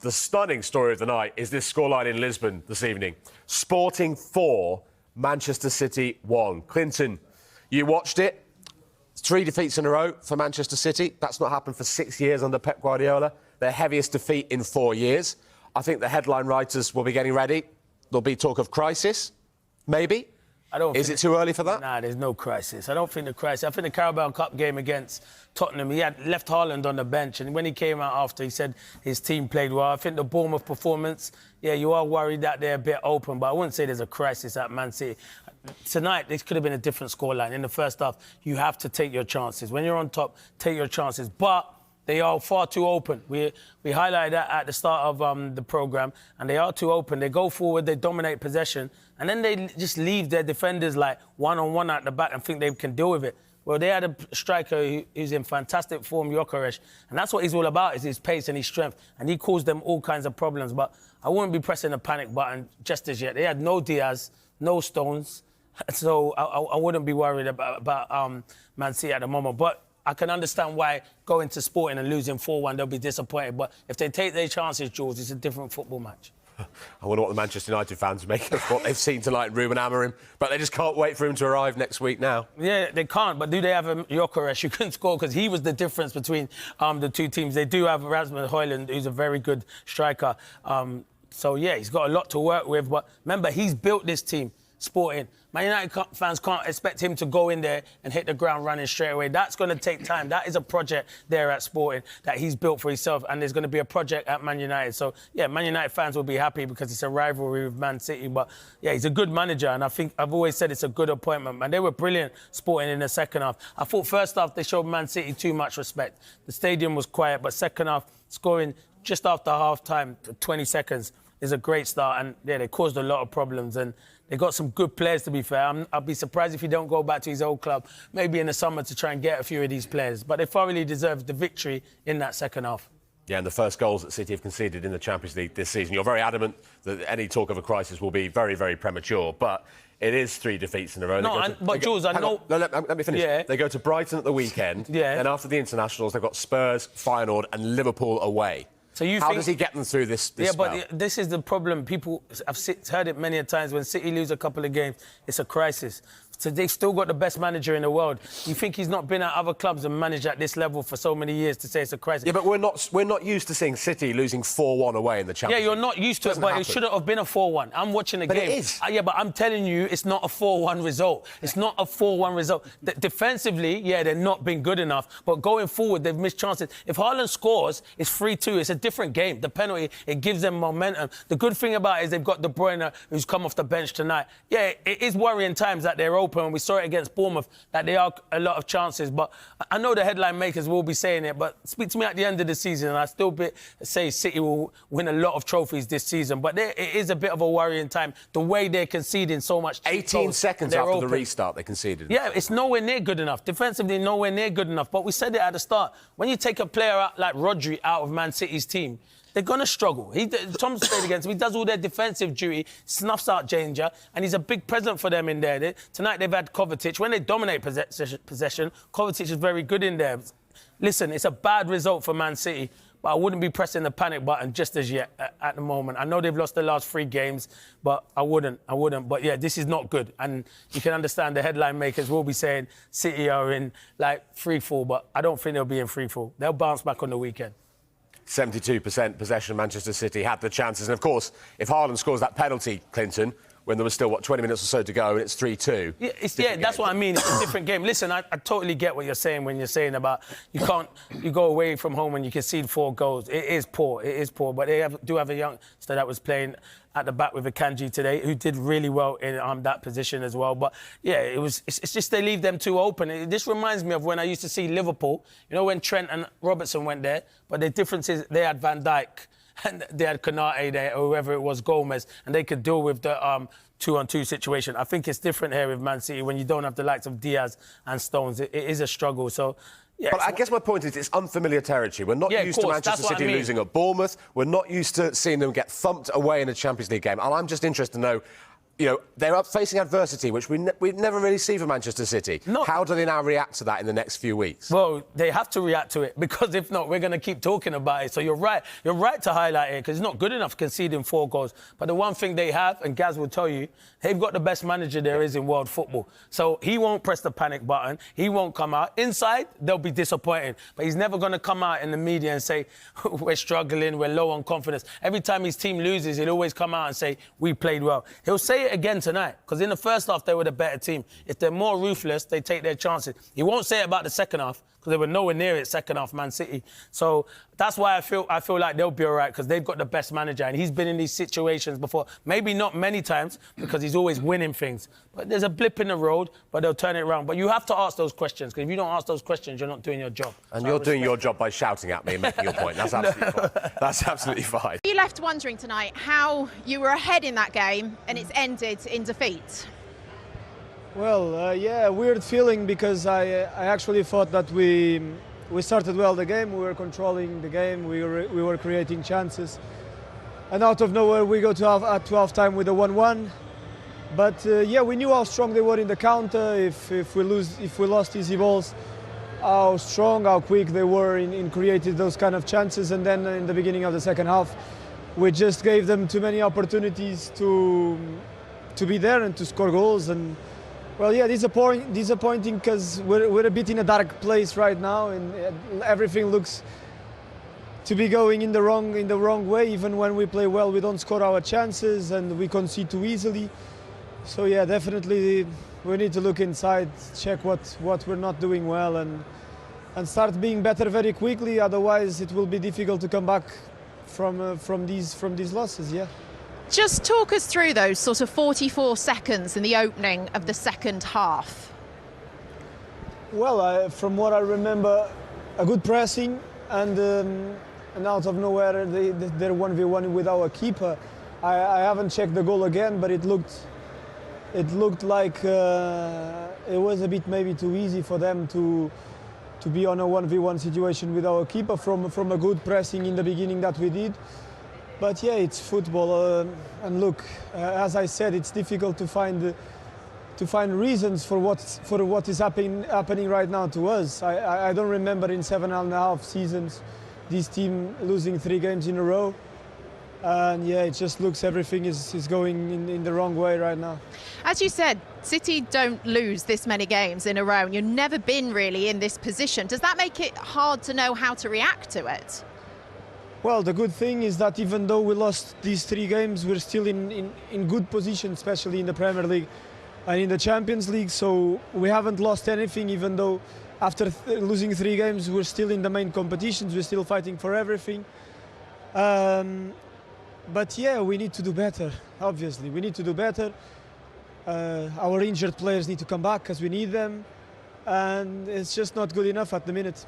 The stunning story of the night is this scoreline in Lisbon this evening. Sporting 4, Manchester City 1. Clinton, you watched it. 3 defeats in a row for Manchester City. That's not happened for 6 years under Pep Guardiola. Their heaviest defeat in 4 years. I think the headline writers will be getting ready. There'll be talk of crisis, maybe. Is it too early for that? Nah, there's no crisis. I don't think the crisis. I think the Carabao Cup game against Tottenham, he had left Haaland on the bench, and when he came out after, he said his team played well. I think the Bournemouth performance, yeah, you are worried that they're a bit open, but I wouldn't say there's a crisis at Man City. Tonight, this could have been a different scoreline. In the first half, you have to take your chances. When you're on top, take your chances. But they are far too open. We highlighted that at the start of the programme, and they are too open. They go forward, they dominate possession, and then they just leave their defenders like one-on-one at the back and think they can deal with it. Well, they had a striker who's in fantastic form, Gyökeres, and that's what he's all about, is his pace and his strength, and he caused them all kinds of problems. But I wouldn't be pressing the panic button just as yet. They had no Diaz, no Stones, so I wouldn't be worried about Man City at the moment. But I can understand why going to Sporting and losing 4-1, they'll be disappointed. But if they take their chances, Jules, it's a different football match. I wonder what the Manchester United fans make of what they've seen tonight in Ruben Amorim. But they just can't wait for him to arrive next week now. Yeah, they can't. But do they have a Gyökeres who can score? Because he was the difference between the two teams. They do have Rasmus Højlund, who's a very good striker. So, yeah, he's got a lot to work with. But remember, he's built this team, Sporting. Man United fans can't expect him to go in there and hit the ground running straight away. That's going to take time. That is a project there at Sporting that he's built for himself, and there's going to be a project at Man United. So, yeah, Man United fans will be happy because it's a rivalry with Man City. But, yeah, he's a good manager, and I think I've always said it's a good appointment. And they were brilliant, Sporting, in the second half. I thought first half they showed Man City too much respect. The stadium was quiet, but second half, scoring just after half-time, 20 seconds, is a great start. And, yeah, they caused a lot of problems, and they got some good players, to be fair. I'll be surprised if he don't go back to his old club, maybe in the summer, to try and get a few of these players. But they thoroughly deserved the victory in that second half. Yeah, and the first goals that City have conceded in the Champions League this season. You're very adamant that any talk of a crisis will be very, very premature. But it is 3 defeats in a row. Jules, I know... No, let me finish. Yeah. They go to Brighton at the weekend. Yeah. Then after the internationals, they've got Spurs, Feyenoord and Liverpool away. So how does he get them through this spell? But this is the problem. People have heard it many a times. When City lose a couple of games, it's a crisis. So they've still got the best manager in the world. You think he's not been at other clubs and managed at this level for so many years to say it's a crisis? Yeah, but we're not used to seeing City losing 4-1 away in the Champions League. Yeah, you're not used to it, but it shouldn't have been a 4-1. I'm watching the game. But it is. Yeah, but I'm telling you, it's not a 4-1 result. It's not a 4-1 result. Defensively, yeah, they've not been good enough, but going forward, they've missed chances. If Haaland scores, it's 3-2. It's a different game. The penalty, it gives them momentum. The good thing about it is they've got De Bruyne, who's come off the bench tonight. Yeah, it is worrying times that they're open. We saw it against Bournemouth, that there are a lot of chances. But I know the headline makers will be saying it, but speak to me at the end of the season, and I still say City will win a lot of trophies this season. But it is a bit of a worrying time, the way they're conceding so much. 18 seconds after the restart, they conceded. Yeah, it's nowhere near good enough. Defensively, nowhere near good enough. But we said it at the start. When you take a player out like Rodri out of Man City's team, they're going to struggle. Tom's played against him. He does all their defensive duty, snuffs out danger, and he's a big present for them in there. Tonight they've had Kovacic. When they dominate possession, Kovacic is very good in there. Listen, it's a bad result for Man City, but I wouldn't be pressing the panic button just as yet at the moment. I know they've lost the last 3 games, but I wouldn't. But, yeah, this is not good. And you can understand the headline makers will be saying City are in, like, free-fall, but I don't think they'll be in free-fall. They'll bounce back on the weekend. 72% possession, Manchester City had the chances. And, of course, if Haaland scores that penalty, Clinton, when there was still, 20 minutes or so to go, and it's 3-2. Yeah, that's what I mean. It's a different game. Listen, I totally get what you're saying when you're saying about you go away from home and you concede 4 goals. It is poor. But they do have a youngster that was playing at the back with Akanji today, who did really well in that position as well. But, yeah, it's just they leave them too open. This reminds me of when I used to see Liverpool, you know, when Trent and Robertson went there. But the difference is they had Van Dijk and they had Konate there, or whoever it was, Gomez, and they could deal with the 2-on-2 situation. I think it's different here with Man City when you don't have the likes of Diaz and Stones. It is a struggle, so... Yeah, but I guess my point is it's unfamiliar territory. We're not used to Manchester City losing at Bournemouth. We're not used to seeing them get thumped away in a Champions League game. And I'm just interested to know, you know, they're up facing adversity, which we never really see from Manchester City. No. How do they now react to that in the next few weeks? Well, they have to react to it, because if not, we're going to keep talking about it. So you're right to highlight it, because it's not good enough conceding 4 goals. But the one thing they have, and Gaz will tell you, they've got the best manager there is in world football. So he won't press the panic button. He won't come out. Inside, they'll be disappointed. But he's never going to come out in the media and say, we're struggling, we're low on confidence. Every time his team loses, he'll always come out and say, we played well. He'll say it again tonight, because in the first half, they were the better team. If they're more ruthless, they take their chances. He won't say it about the second half, because they were nowhere near it second half, Man City. So that's why I feel like they'll be all right, because they've got the best manager, and he's been in these situations before. Maybe not many times, because he's always winning things. But there's a blip in the road, but they'll turn it around. But you have to ask those questions, because if you don't ask those questions, you're not doing your job. And you're doing your job by shouting at me and making your point. That's absolutely fine. That's absolutely fine. You left wondering tonight how you were ahead in that game and it's ended in defeat. Well, yeah, weird feeling, because I actually thought that we started well the game. We were controlling the game. We were creating chances, and out of nowhere we go to half time with a 1-1. But yeah, we knew how strong they were in the counter. If we lost easy balls, how strong, how quick they were in creating those kind of chances. And then in the beginning of the second half, we just gave them too many opportunities to be there and to score goals. And well, yeah, disappointing, because we're a bit in a dark place right now, and everything looks to be going in the wrong way. Even when we play well, we don't score our chances and we concede too easily. So yeah, definitely we need to look inside, check what we're not doing well, and start being better very quickly. Otherwise, it will be difficult to come back from these losses. Yeah. Just talk us through those sort of 44 seconds in the opening of the second half. Well, from what I remember, a good pressing, and out of nowhere they're 1v1 with our keeper. I haven't checked the goal again, but it looked like it was a bit maybe too easy for them to be on a 1v1 situation with our keeper from a good pressing in the beginning that we did. But yeah, it's football, and look, as I said, it's difficult to find reasons for what is happening right now to us. I don't remember in 7.5 seasons this team losing 3 games in a row, and yeah, it just looks everything is going in the wrong way right now. As you said, City don't lose this many games in a row, and you've never been really in this position. Does that make it hard to know how to react to it? Well, the good thing is that even though we lost these 3 games, we're still in good position, especially in the Premier League and in the Champions League. So we haven't lost anything, even though after losing 3 games, we're still in the main competitions. We're still fighting for everything. But yeah, we need to do better, obviously. We need to do better. Our injured players need to come back, because we need them. And it's just not good enough at the minute.